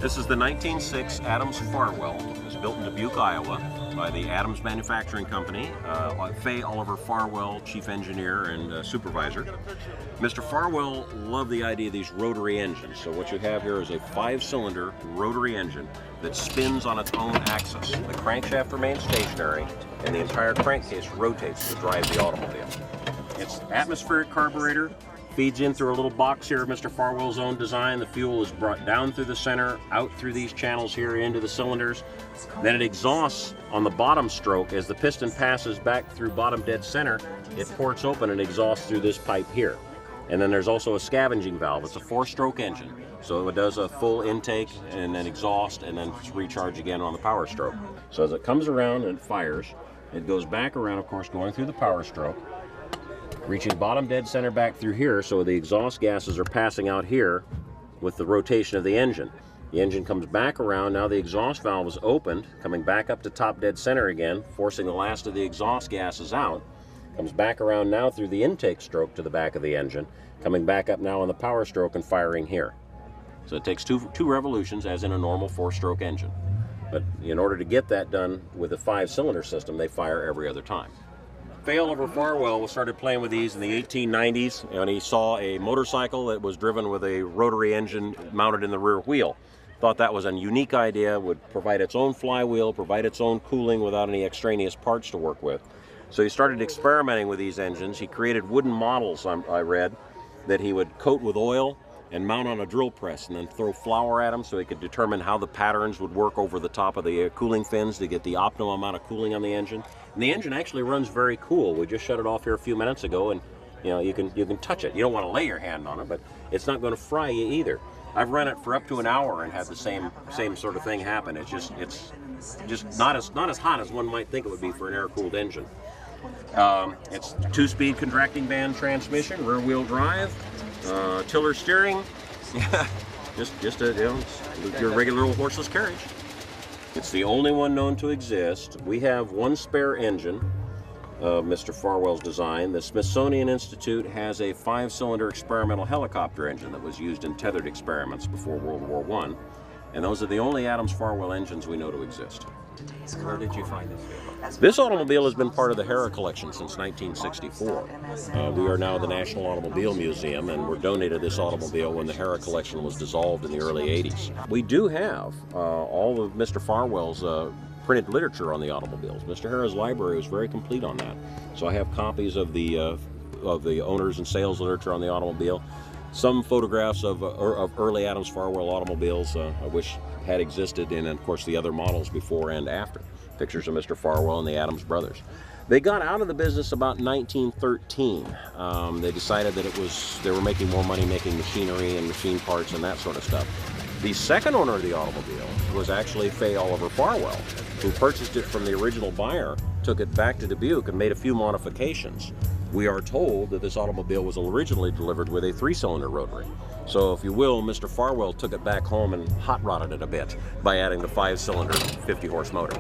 This is the 1906 Adams-Farwell. It was built in Dubuque, Iowa by the Adams Manufacturing Company. Fay Oliver Farwell, chief engineer and supervisor. Mr. Farwell loved the idea of these rotary engines. So what you have here is a 5-cylinder rotary engine that spins on its own axis. The crankshaft remains stationary and the entire crankcase rotates to drive the automobile. It's atmospheric carburetor. Feeds in through a little box here of Mr. Farwell's own design. The fuel is brought down through the center, out through these channels here into the cylinders. Then it exhausts on the bottom stroke. As the piston passes back through bottom dead center, it ports open and exhausts through this pipe here. And then there's also a scavenging valve. It's a 4-stroke engine. So it does a full intake and then exhaust and then recharge again on the power stroke. So as it comes around and it fires, it goes back around, of course, going through the power stroke, reaching bottom dead center back through here, so the exhaust gases are passing out here with the rotation of the engine. The engine comes back around. Now the exhaust valve is opened, coming back up to top dead center again, forcing the last of the exhaust gases out. Comes back around now through the intake stroke to the back of the engine, coming back up now on the power stroke and firing here. So it takes two revolutions, as in a normal 4-stroke engine. But in order to get that done with a 5-cylinder system, they fire every other time. Fay Oliver Farwell started playing with these in the 1890s, and he saw a motorcycle that was driven with a rotary engine mounted in the rear wheel. Thought that was a unique idea, would provide its own flywheel, provide its own cooling without any extraneous parts to work with. So he started experimenting with these engines. He created wooden models, I read, that he would coat with oil and mount on a drill press and then throw flour at them so he could determine how the patterns would work over the top of the cooling fins to get the optimum amount of cooling on the engine. And the engine actually runs very cool. We just shut it off here a few minutes ago, and you can touch it. You don't want to lay your hand on it, but it's not going to fry you either. I've run it for up to an hour and had the same sort of thing happen. It's just not as hot as one might think it would be for an air-cooled engine. It's 2-speed contracting band transmission, rear-wheel drive, tiller steering. Yeah, just your regular old horseless carriage. It's the only one known to exist. We have one spare engine of Mr. Farwell's design. The Smithsonian Institute has a 5-cylinder experimental helicopter engine that was used in tethered experiments before World War I. And those are the only Adams-Farwell engines we know to exist. Where did you find this vehicle? This automobile has been part of the Hera collection since 1964. We are now the National Automobile Museum, and were donated this automobile when the Hera collection was dissolved in the early 80s. We do have all of Mr. Farwell's printed literature on the automobiles. Mr. Hera's library was very complete on that. So I have copies of the owners and sales literature on the automobile. Some photographs of early Adams-Farwell automobiles I wish had existed, and of course the other models before and after. Pictures of Mr. Farwell and the Adams brothers. They got out of the business about 1913. They decided that they were making more money making machinery and machine parts and that sort of stuff. The second owner of the automobile was actually Fay Oliver Farwell, who purchased it from the original buyer, took it back to Dubuque and made a few modifications. We are told that this automobile was originally delivered with a 3-cylinder rotary. So, if you will, Mr. Farwell took it back home and hot-rodded it a bit by adding the 5-cylinder 50-horse motor.